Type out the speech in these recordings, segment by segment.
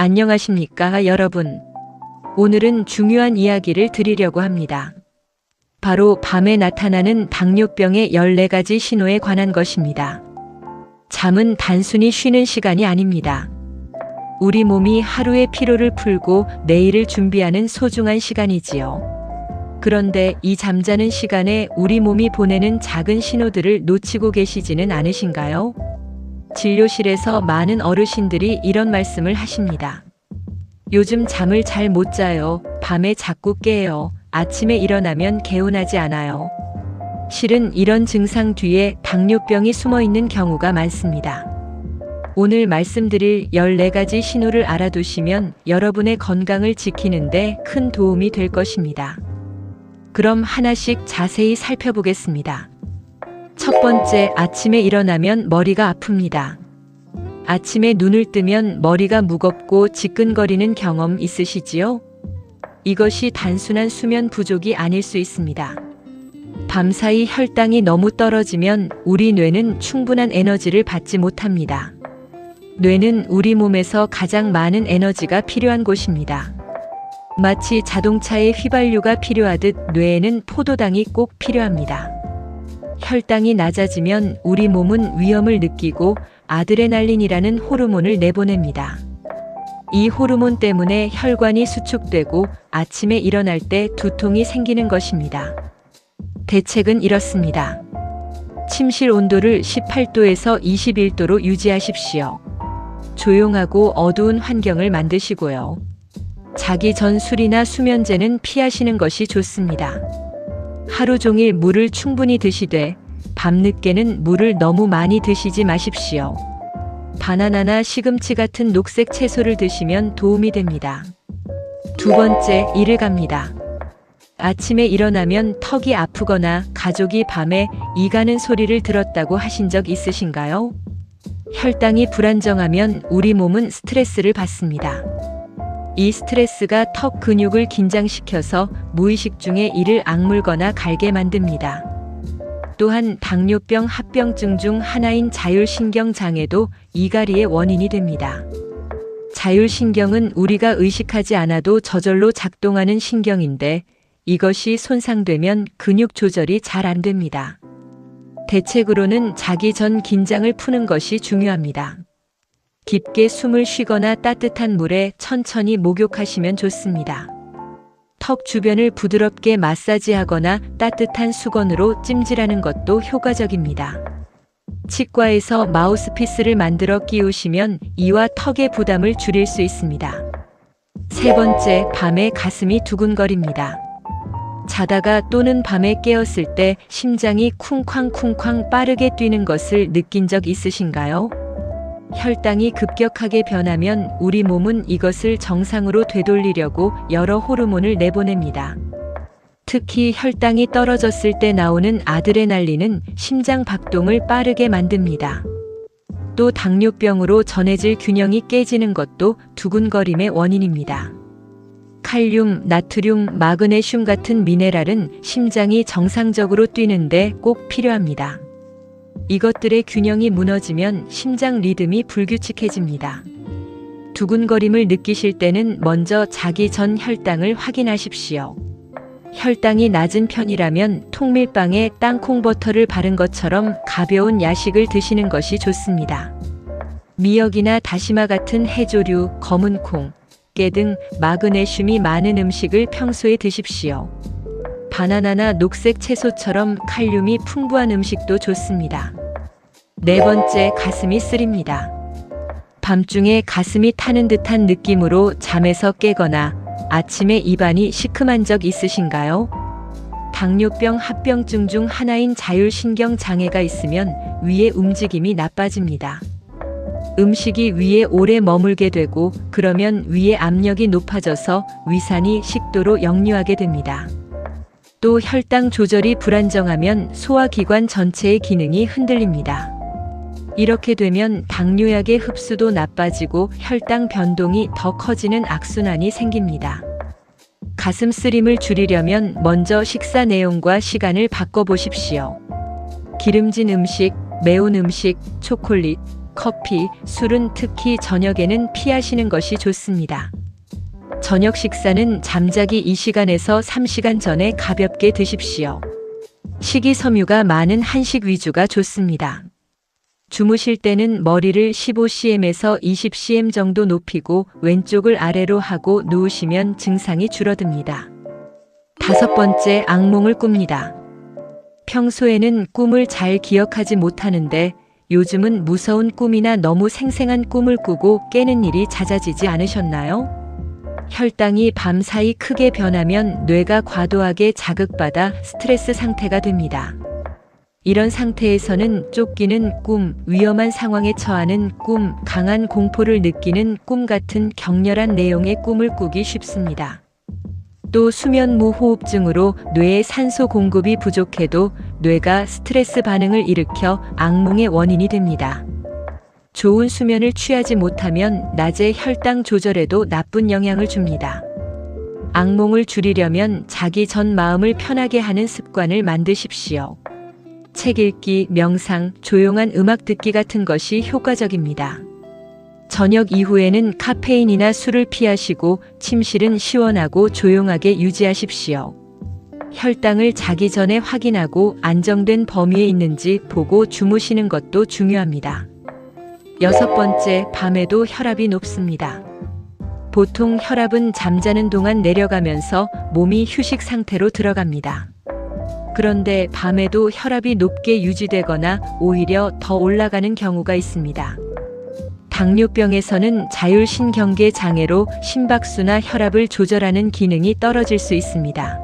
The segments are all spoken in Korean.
안녕하십니까, 여러분. 오늘은 중요한 이야기를 드리려고 합니다. 바로 밤에 나타나는 당뇨병의 14가지 신호에 관한 것입니다. 잠은 단순히 쉬는 시간이 아닙니다. 우리 몸이 하루의 피로를 풀고 내일을 준비하는 소중한 시간이지요. 그런데 이 잠자는 시간에 우리 몸이 보내는 작은 신호들을 놓치고 계시지는 않으신가요? 진료실에서 많은 어르신들이 이런 말씀을 하십니다. 요즘 잠을 잘 못 자요. 밤에 자꾸 깨요. 아침에 일어나면 개운하지 않아요. 실은 이런 증상 뒤에 당뇨병이 숨어 있는 경우가 많습니다. 오늘 말씀드릴 14가지 신호를 알아두시면 여러분의 건강을 지키는데 큰 도움이 될 것입니다. 그럼 하나씩 자세히 살펴보겠습니다. 첫 번째, 아침에 일어나면 머리가 아픕니다. 아침에 눈을 뜨면 머리가 무겁고 지끈거리는 경험 있으시지요? 이것이 단순한 수면 부족이 아닐 수 있습니다. 밤사이 혈당이 너무 떨어지면 우리 뇌는 충분한 에너지를 받지 못합니다. 뇌는 우리 몸에서 가장 많은 에너지가 필요한 곳입니다. 마치 자동차에 휘발유가 필요하듯 뇌에는 포도당이 꼭 필요합니다. 혈당이 낮아지면 우리 몸은 위험을 느끼고 아드레날린이라는 호르몬을 내보냅니다. 이 호르몬 때문에 혈관이 수축되고 아침에 일어날 때 두통이 생기는 것입니다. 대책은 이렇습니다. 침실 온도를 18도에서 21도로 유지하십시오. 조용하고 어두운 환경을 만드시고요. 자기 전 술이나 수면제는 피하시는 것이 좋습니다. 하루 종일 물을 충분히 드시되 밤늦게는 물을 너무 많이 드시지 마십시오. 바나나나 시금치 같은 녹색 채소를 드시면 도움이 됩니다. 두 번째, 이를 갑니다. 아침에 일어나면 턱이 아프거나 가족이 밤에 이 가는 소리를 들었다고 하신 적 있으신가요? 혈당이 불안정하면 우리 몸은 스트레스를 받습니다. 이 스트레스가 턱 근육을 긴장시켜서 무의식 중에 이를 악물거나 갈게 만듭니다. 또한 당뇨병 합병증 중 하나인 자율신경장애도 이갈이의 원인이 됩니다. 자율신경은 우리가 의식하지 않아도 저절로 작동하는 신경인데 이것이 손상되면 근육 조절이 잘 안 됩니다. 대책으로는 자기 전 긴장을 푸는 것이 중요합니다. 깊게 숨을 쉬거나 따뜻한 물에 천천히 목욕하시면 좋습니다. 턱 주변을 부드럽게 마사지하거나 따뜻한 수건으로 찜질하는 것도 효과적입니다. 치과에서 마우스피스를 만들어 끼우시면 이와 턱의 부담을 줄일 수 있습니다. 세 번째, 밤에 가슴이 두근거립니다. 자다가 또는 밤에 깨었을 때 심장이 쿵쾅쿵쾅 빠르게 뛰는 것을 느낀 적 있으신가요? 혈당이 급격하게 변하면 우리 몸은 이것을 정상으로 되돌리려고 여러 호르몬을 내보냅니다. 특히 혈당이 떨어졌을 때 나오는 아드레날린은 심장 박동을 빠르게 만듭니다. 또 당뇨병으로 전해질 균형이 깨지는 것도 두근거림의 원인입니다. 칼륨, 나트륨, 마그네슘 같은 미네랄은 심장이 정상적으로 뛰는데 꼭 필요합니다. 이것들의 균형이 무너지면 심장 리듬이 불규칙해집니다. 두근거림을 느끼실 때는 먼저 자기 전 혈당을 확인하십시오. 혈당이 낮은 편이라면 통밀빵에 땅콩버터를 바른 것처럼 가벼운 야식을 드시는 것이 좋습니다. 미역이나 다시마 같은 해조류, 검은 콩, 깨 등 마그네슘이 많은 음식을 평소에 드십시오. 바나나나 녹색 채소처럼 칼륨이 풍부한 음식도 좋습니다. 네 번째, 가슴이 쓰립니다. 밤중에 가슴이 타는 듯한 느낌으로 잠에서 깨거나 아침에 입안이 시큼한 적 있으신가요? 당뇨병 합병증 중 하나인 자율신경 장애가 있으면 위의 움직임이 나빠집니다. 음식이 위에 오래 머물게 되고 그러면 위의 압력이 높아져서 위산이 식도로 역류하게 됩니다. 또 혈당 조절이 불안정하면 소화기관 전체의 기능이 흔들립니다. 이렇게 되면 당뇨약의 흡수도 나빠지고 혈당 변동이 더 커지는 악순환이 생깁니다. 가슴 쓰림을 줄이려면 먼저 식사 내용과 시간을 바꿔보십시오. 기름진 음식, 매운 음식, 초콜릿, 커피, 술은 특히 저녁에는 피하시는 것이 좋습니다. 저녁 식사는 잠자기 2시간에서 3시간 전에 가볍게 드십시오. 식이섬유가 많은 한식 위주가 좋습니다. 주무실 때는 머리를 15cm에서 20cm 정도 높이고 왼쪽을 아래로 하고 누우시면 증상이 줄어듭니다. 5번째, 악몽을 꿉니다. 평소에는 꿈을 잘 기억하지 못하는데 요즘은 무서운 꿈이나 너무 생생한 꿈을 꾸고 깨는 일이 잦아지지 않으셨나요? 혈당이 밤사이 크게 변하면 뇌가 과도하게 자극받아 스트레스 상태가 됩니다. 이런 상태에서는 쫓기는 꿈, 위험한 상황에 처하는 꿈, 강한 공포를 느끼는 꿈 같은 격렬한 내용의 꿈을 꾸기 쉽습니다. 또 수면 무호흡증으로 뇌에 산소 공급이 부족해도 뇌가 스트레스 반응을 일으켜 악몽의 원인이 됩니다. 좋은 수면을 취하지 못하면 낮에 혈당 조절에도 나쁜 영향을 줍니다. 악몽을 줄이려면 자기 전 마음을 편하게 하는 습관을 만드십시오. 책 읽기, 명상, 조용한 음악 듣기 같은 것이 효과적입니다. 저녁 이후에는 카페인이나 술을 피하시고 침실은 시원하고 조용하게 유지하십시오. 혈당을 자기 전에 확인하고 안정된 범위에 있는지 보고 주무시는 것도 중요합니다. 6번째, 밤에도 혈압이 높습니다. 보통 혈압은 잠자는 동안 내려가면서 몸이 휴식 상태로 들어갑니다. 그런데 밤에도 혈압이 높게 유지되거나 오히려 더 올라가는 경우가 있습니다. 당뇨병에서는 자율신경계 장애로 심박수나 혈압을 조절하는 기능이 떨어질 수 있습니다.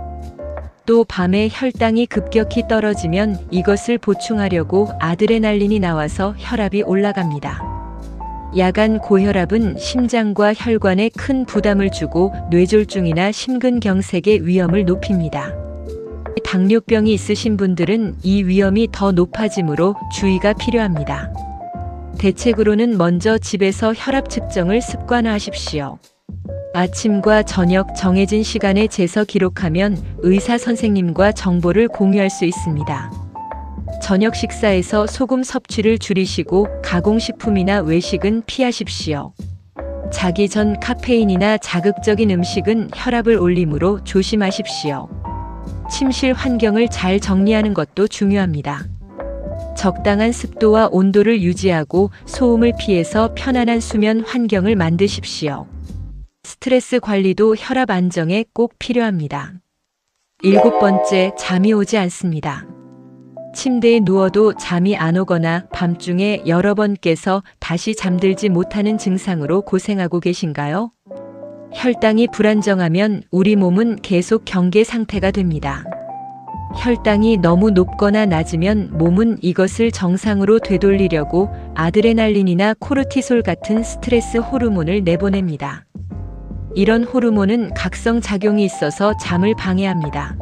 또 밤에 혈당이 급격히 떨어지면 이것을 보충하려고 아드레날린이 나와서 혈압이 올라갑니다. 야간 고혈압은 심장과 혈관에 큰 부담을 주고 뇌졸중이나 심근경색의 위험을 높입니다. 당뇨병이 있으신 분들은 이 위험이 더 높아지므로 주의가 필요합니다. 대책으로는 먼저 집에서 혈압 측정을 습관화하십시오. 아침과 저녁 정해진 시간에 재서 기록하면 의사 선생님과 정보를 공유할 수 있습니다. 저녁 식사에서 소금 섭취를 줄이시고 가공식품이나 외식은 피하십시오. 자기 전 카페인이나 자극적인 음식은 혈압을 올리므로 조심하십시오. 침실 환경을 잘 정리하는 것도 중요합니다. 적당한 습도와 온도를 유지하고 소음을 피해서 편안한 수면 환경을 만드십시오. 스트레스 관리도 혈압 안정에 꼭 필요합니다. 7번째, 잠이 오지 않습니다. 침대에 누워도 잠이 안 오거나 밤중에 여러 번 깨서 다시 잠들지 못하는 증상으로 고생하고 계신가요? 혈당이 불안정하면 우리 몸은 계속 경계 상태가 됩니다. 혈당이 너무 높거나 낮으면 몸은 이것을 정상으로 되돌리려고 아드레날린이나 코르티솔 같은 스트레스 호르몬을 내보냅니다. 이런 호르몬은 각성 작용이 있어서 잠을 방해합니다.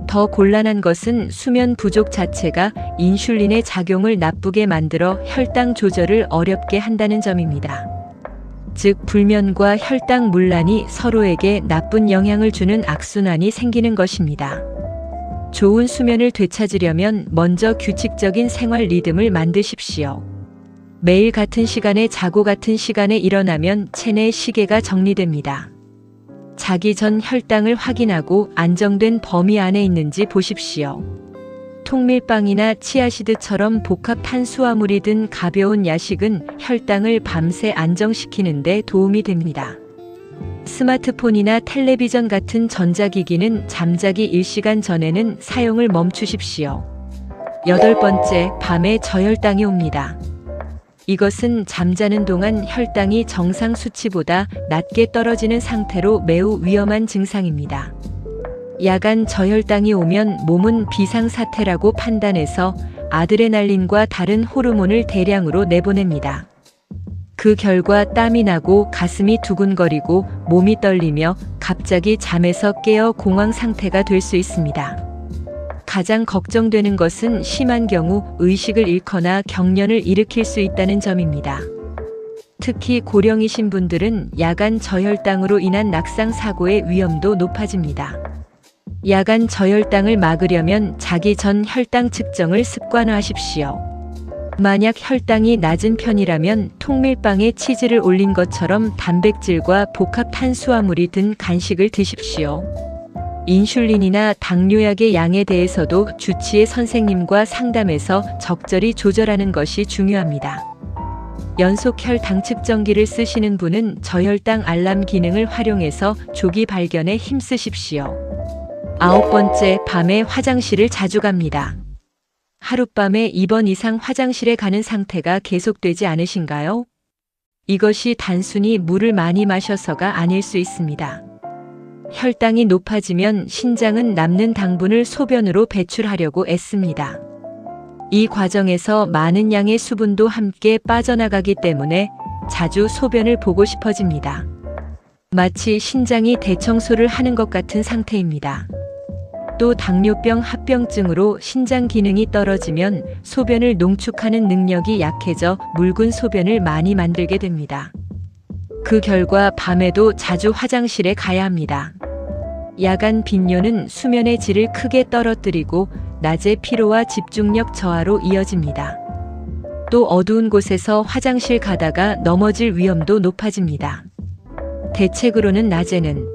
더 곤란한 것은 수면 부족 자체가 인슐린의 작용을 나쁘게 만들어 혈당 조절을 어렵게 한다는 점입니다. 즉, 불면과 혈당 문란이 서로에게 나쁜 영향을 주는 악순환이 생기는 것입니다. 좋은 수면을 되찾으려면 먼저 규칙적인 생활 리듬을 만드십시오. 매일 같은 시간에 자고 같은 시간에 일어나면 체내 시계가 정리됩니다. 자기 전 혈당을 확인하고 안정된 범위 안에 있는지 보십시오. 통밀빵이나 치아시드처럼 복합 탄수화물이 든 가벼운 야식은 혈당을 밤새 안정시키는 데 도움이 됩니다. 스마트폰이나 텔레비전 같은 전자기기는 잠자기 1시간 전에는 사용을 멈추십시오. 8번째, 밤에 저혈당이 옵니다. 이것은 잠자는 동안 혈당이 정상 수치보다 낮게 떨어지는 상태로 매우 위험한 증상입니다. 야간 저혈당이 오면 몸은 비상사태라고 판단해서 아드레날린과 다른 호르몬을 대량으로 내보냅니다. 그 결과 땀이 나고 가슴이 두근거리고 몸이 떨리며 갑자기 잠에서 깨어 공황 상태가 될 수 있습니다. 가장 걱정되는 것은 심한 경우 의식을 잃거나 경련을 일으킬 수 있다는 점입니다. 특히 고령이신 분들은 야간 저혈당으로 인한 낙상 사고의 위험도 높아집니다. 야간 저혈당을 막으려면 자기 전 혈당 측정을 습관화하십시오. 만약 혈당이 낮은 편이라면 통밀빵에 치즈를 올린 것처럼 단백질과 복합 탄수화물이 든 간식을 드십시오. 인슐린이나 당뇨약의 양에 대해서도 주치의 선생님과 상담해서 적절히 조절하는 것이 중요합니다. 연속혈 당 측정기를 쓰시는 분은 저혈당 알람 기능을 활용해서 조기 발견에 힘쓰십시오. 9번째, 밤에 화장실을 자주 갑니다. 하룻밤에 2번 이상 화장실에 가는 상태가 계속되지 않으신가요? 이것이 단순히 물을 많이 마셔서가 아닐 수 있습니다. 혈당이 높아지면 신장은 남는 당분을 소변으로 배출하려고 애씁니다. 이 과정에서 많은 양의 수분도 함께 빠져나가기 때문에 자주 소변을 보고 싶어집니다. 마치 신장이 대청소를 하는 것 같은 상태입니다. 또 당뇨병 합병증으로 신장 기능이 떨어지면 소변을 농축하는 능력이 약해져 묽은 소변을 많이 만들게 됩니다. 그 결과 밤에도 자주 화장실에 가야 합니다. 야간 빈뇨는 수면의 질을 크게 떨어뜨리고 낮에 피로와 집중력 저하로 이어집니다. 또 어두운 곳에서 화장실 가다가 넘어질 위험도 높아집니다. 대책으로는 낮에는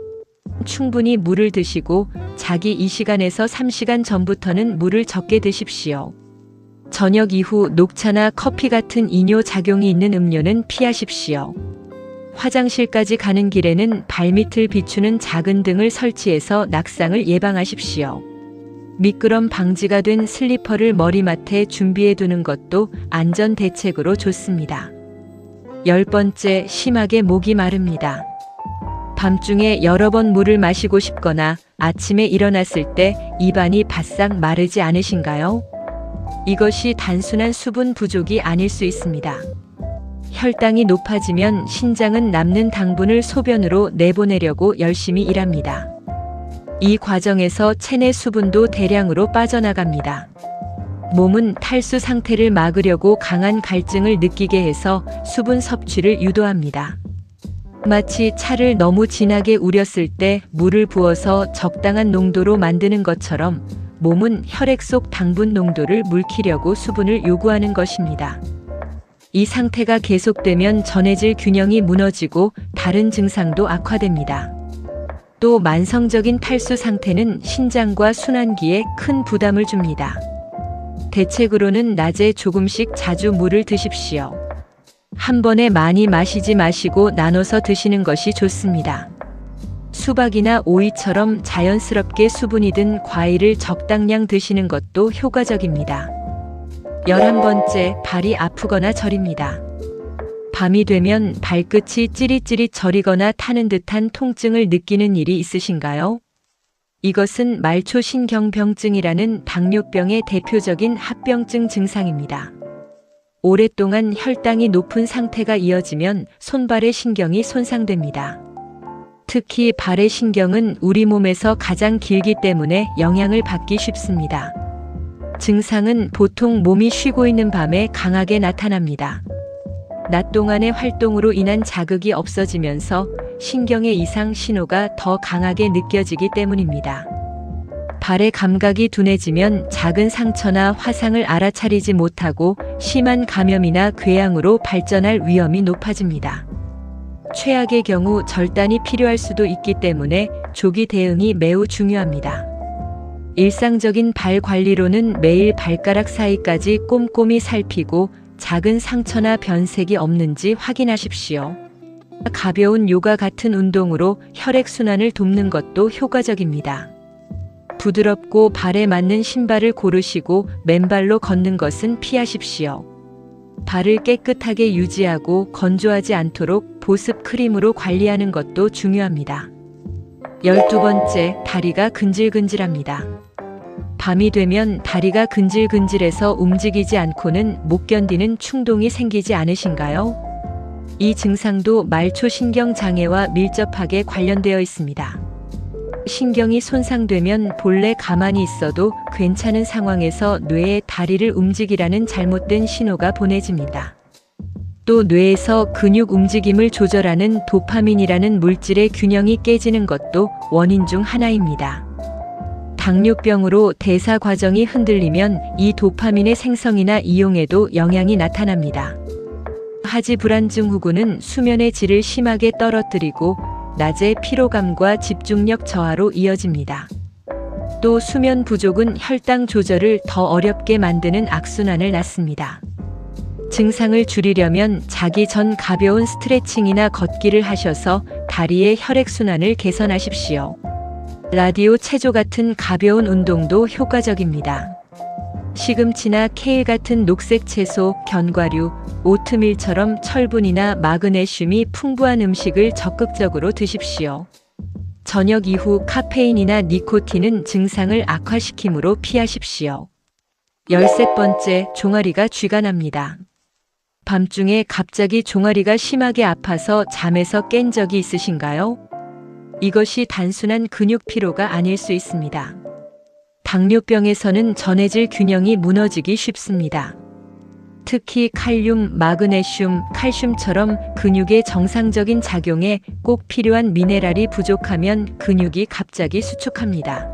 충분히 물을 드시고 자기 2시간에서 3시간 전부터는 물을 적게 드십시오. 저녁 이후 녹차나 커피 같은 이뇨 작용이 있는 음료는 피하십시오. 화장실까지 가는 길에는 발밑을 비추는 작은 등을 설치해서 낙상을 예방하십시오. 미끄럼 방지가 된 슬리퍼를 머리맡에 준비해 두는 것도 안전 대책으로 좋습니다. 10번째, 심하게 목이 마릅니다. 밤중에 여러 번 물을 마시고 싶거나 아침에 일어났을 때 입안이 바싹 마르지 않으신가요? 이것이 단순한 수분 부족이 아닐 수 있습니다. 혈당이 높아지면 신장은 남는 당분을 소변으로 내보내려고 열심히 일합니다. 이 과정에서 체내 수분도 대량으로 빠져나갑니다. 몸은 탈수 상태를 막으려고 강한 갈증을 느끼게 해서 수분 섭취를 유도합니다. 마치 차를 너무 진하게 우렸을 때 물을 부어서 적당한 농도로 만드는 것처럼 몸은 혈액 속 당분 농도를 물키려고 수분을 요구하는 것입니다. 이 상태가 계속되면 전해질 균형이 무너지고 다른 증상도 악화됩니다. 또 만성적인 탈수 상태는 신장과 순환기에 큰 부담을 줍니다. 대책으로는 낮에 조금씩 자주 물을 드십시오. 한 번에 많이 마시지 마시고 나눠서 드시는 것이 좋습니다. 수박이나 오이처럼 자연스럽게 수분이 든 과일을 적당량 드시는 것도 효과적입니다. 11번째, 발이 아프거나 저립니다. 밤이 되면 발끝이 찌릿찌릿 저리거나 타는 듯한 통증을 느끼는 일이 있으신가요? 이것은 말초신경병증이라는 당뇨병의 대표적인 합병증 증상입니다. 오랫동안 혈당이 높은 상태가 이어지면 손발의 신경이 손상됩니다. 특히 발의 신경은 우리 몸에서 가장 길기 때문에 영향을 받기 쉽습니다. 증상은 보통 몸이 쉬고 있는 밤에 강하게 나타납니다. 낮 동안의 활동으로 인한 자극이 없어지면서 신경의 이상 신호가 더 강하게 느껴지기 때문입니다. 발의 감각이 둔해지면 작은 상처나 화상을 알아차리지 못하고 심한 감염이나 궤양으로 발전할 위험이 높아집니다. 최악의 경우 절단이 필요할 수도 있기 때문에 조기 대응이 매우 중요합니다. 일상적인 발 관리로는 매일 발가락 사이까지 꼼꼼히 살피고 작은 상처나 변색이 없는지 확인하십시오. 가벼운 요가 같은 운동으로 혈액순환을 돕는 것도 효과적입니다. 부드럽고 발에 맞는 신발을 고르시고 맨발로 걷는 것은 피하십시오. 발을 깨끗하게 유지하고 건조하지 않도록 보습 크림으로 관리하는 것도 중요합니다. 12번째, 다리가 근질근질합니다. 밤이 되면 다리가 근질근질해서 움직이지 않고는 못 견디는 충동이 생기지 않으신가요? 이 증상도 말초신경 장애와 밀접하게 관련되어 있습니다. 신경이 손상되면 본래 가만히 있어도 괜찮은 상황에서 뇌에 다리를 움직이라는 잘못된 신호가 보내집니다. 또 뇌에서 근육 움직임을 조절하는 도파민이라는 물질의 균형이 깨지는 것도 원인 중 하나입니다. 당뇨병으로 대사 과정이 흔들리면 이 도파민의 생성이나 이용에도 영향이 나타납니다. 하지 불안증 후군은 수면의 질을 심하게 떨어뜨리고 낮에 피로감과 집중력 저하로 이어집니다. 또 수면 부족은 혈당 조절을 더 어렵게 만드는 악순환을 낳습니다. 증상을 줄이려면 자기 전 가벼운 스트레칭이나 걷기를 하셔서 다리의 혈액순환을 개선하십시오. 라디오 체조 같은 가벼운 운동도 효과적입니다. 시금치나 케일 같은 녹색 채소, 견과류, 오트밀처럼 철분이나 마그네슘이 풍부한 음식을 적극적으로 드십시오. 저녁 이후 카페인이나 니코틴은 증상을 악화시키므로 피하십시오. 13번째, 종아리가 쥐가 납니다. 밤중에 갑자기 종아리가 심하게 아파서 잠에서 깬 적이 있으신가요? 이것이 단순한 근육 피로가 아닐 수 있습니다. 당뇨병에서는 전해질 균형이 무너지기 쉽습니다. 특히 칼륨, 마그네슘, 칼슘처럼 근육의 정상적인 작용에 꼭 필요한 미네랄이 부족하면 근육이 갑자기 수축합니다.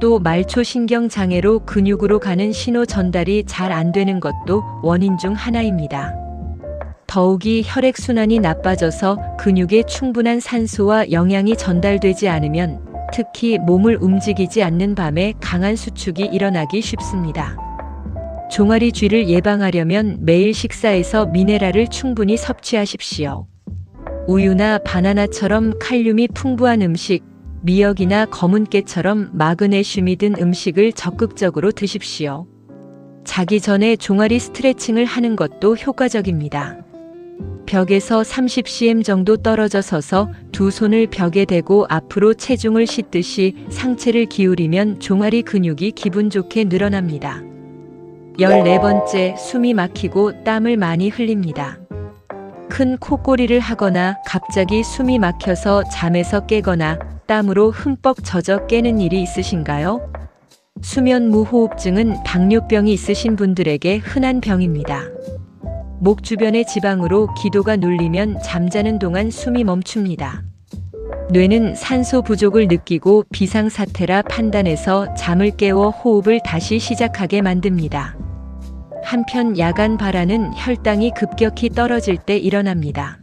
또 말초신경 장애로 근육으로 가는 신호 전달이 잘 안 되는 것도 원인 중 하나입니다. 더욱이 혈액순환이 나빠져서 근육에 충분한 산소와 영양이 전달되지 않으면 특히 몸을 움직이지 않는 밤에 강한 수축이 일어나기 쉽습니다. 종아리 쥐를 예방하려면 매일 식사에서 미네랄을 충분히 섭취하십시오. 우유나 바나나처럼 칼륨이 풍부한 음식, 미역이나 검은 깨처럼 마그네슘이 든 음식을 적극적으로 드십시오. 자기 전에 종아리 스트레칭을 하는 것도 효과적입니다. 벽에서 30cm 정도 떨어져 서서 두 손을 벽에 대고 앞으로 체중을 싣듯이 상체를 기울이면 종아리 근육이 기분 좋게 늘어납니다. 14번째, 숨이 막히고 땀을 많이 흘립니다. 큰 콧골이를 하거나 갑자기 숨이 막혀서 잠에서 깨거나 땀으로 흠뻑 젖어 깨는 일이 있으신가요? 수면 무호흡증은 당뇨병이 있으신 분들에게 흔한 병입니다. 목 주변의 지방으로 기도가 눌리면 잠자는 동안 숨이 멈춥니다. 뇌는 산소 부족을 느끼고 비상사태라 판단해서 잠을 깨워 호흡을 다시 시작하게 만듭니다. 한편 야간 발화는 혈당이 급격히 떨어질 때 일어납니다.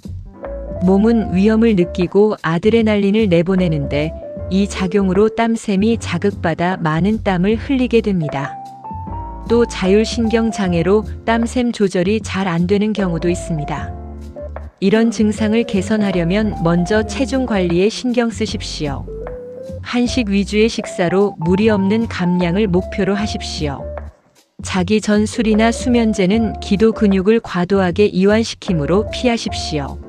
몸은 위험을 느끼고 아드레날린을 내보내는데 이 작용으로 땀샘이 자극받아 많은 땀을 흘리게 됩니다. 또 자율신경 장애로 땀샘 조절이 잘 안 되는 경우도 있습니다. 이런 증상을 개선하려면 먼저 체중 관리에 신경 쓰십시오. 한식 위주의 식사로 무리 없는 감량을 목표로 하십시오. 자기 전 술이나 수면제는 기도 근육을 과도하게 이완시키므로 피하십시오.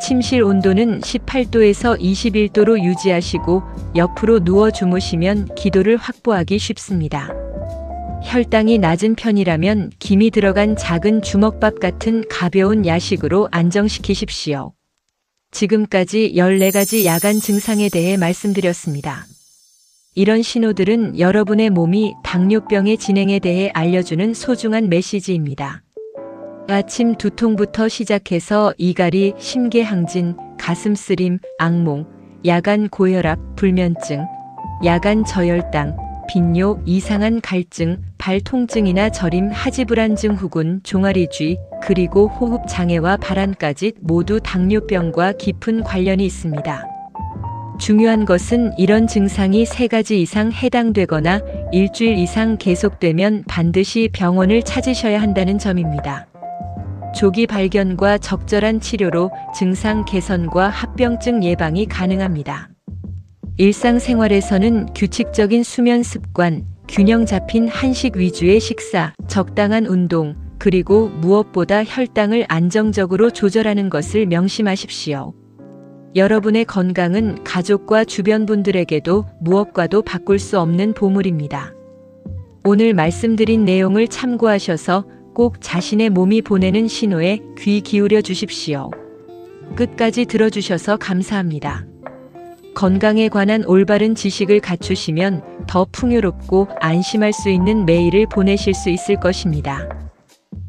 침실 온도는 18도에서 21도로 유지하시고 옆으로 누워 주무시면 기도를 확보하기 쉽습니다. 혈당이 낮은 편이라면 김이 들어간 작은 주먹밥 같은 가벼운 야식으로 안정시키십시오. 지금까지 14가지 야간 증상에 대해 말씀드렸습니다. 이런 신호들은 여러분의 몸이 당뇨병의 진행에 대해 알려주는 소중한 메시지입니다. 아침 두통부터 시작해서 이갈이, 심계항진, 가슴쓰림, 악몽, 야간 고혈압, 불면증, 야간 저혈당, 빈뇨, 이상한 갈증, 발 통증이나 저림, 하지불안증 후군, 종아리쥐, 그리고 호흡장애와 발한까지 모두 당뇨병과 깊은 관련이 있습니다. 중요한 것은 이런 증상이 3가지 이상 해당되거나 일주일 이상 계속되면 반드시 병원을 찾으셔야 한다는 점입니다. 조기 발견과 적절한 치료로 증상 개선과 합병증 예방이 가능합니다. 일상생활에서는 규칙적인 수면 습관, 균형 잡힌 한식 위주의 식사, 적당한 운동, 그리고 무엇보다 혈당을 안정적으로 조절하는 것을 명심하십시오. 여러분의 건강은 가족과 주변 분들에게도 무엇과도 바꿀 수 없는 보물입니다. 오늘 말씀드린 내용을 참고하셔서 꼭 자신의 몸이 보내는 신호에 귀 기울여 주십시오. 끝까지 들어주셔서 감사합니다. 건강에 관한 올바른 지식을 갖추시면 더 풍요롭고 안심할 수 있는 매일을 보내실 수 있을 것입니다.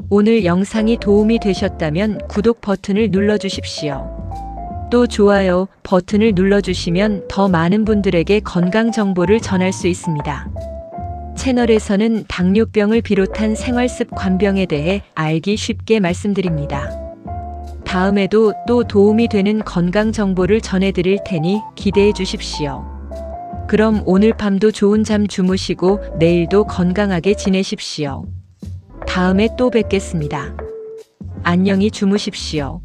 오늘 영상이 도움이 되셨다면 구독 버튼을 눌러주십시오. 또 좋아요 버튼을 눌러주시면 더 많은 분들에게 건강 정보를 전할 수 있습니다. 채널에서는 당뇨병을 비롯한 생활습관병에 대해 알기 쉽게 말씀드립니다. 다음에도 또 도움이 되는 건강 정보를 전해드릴 테니 기대해 주십시오. 그럼 오늘 밤도 좋은 잠 주무시고 내일도 건강하게 지내십시오. 다음에 또 뵙겠습니다. 안녕히 주무십시오.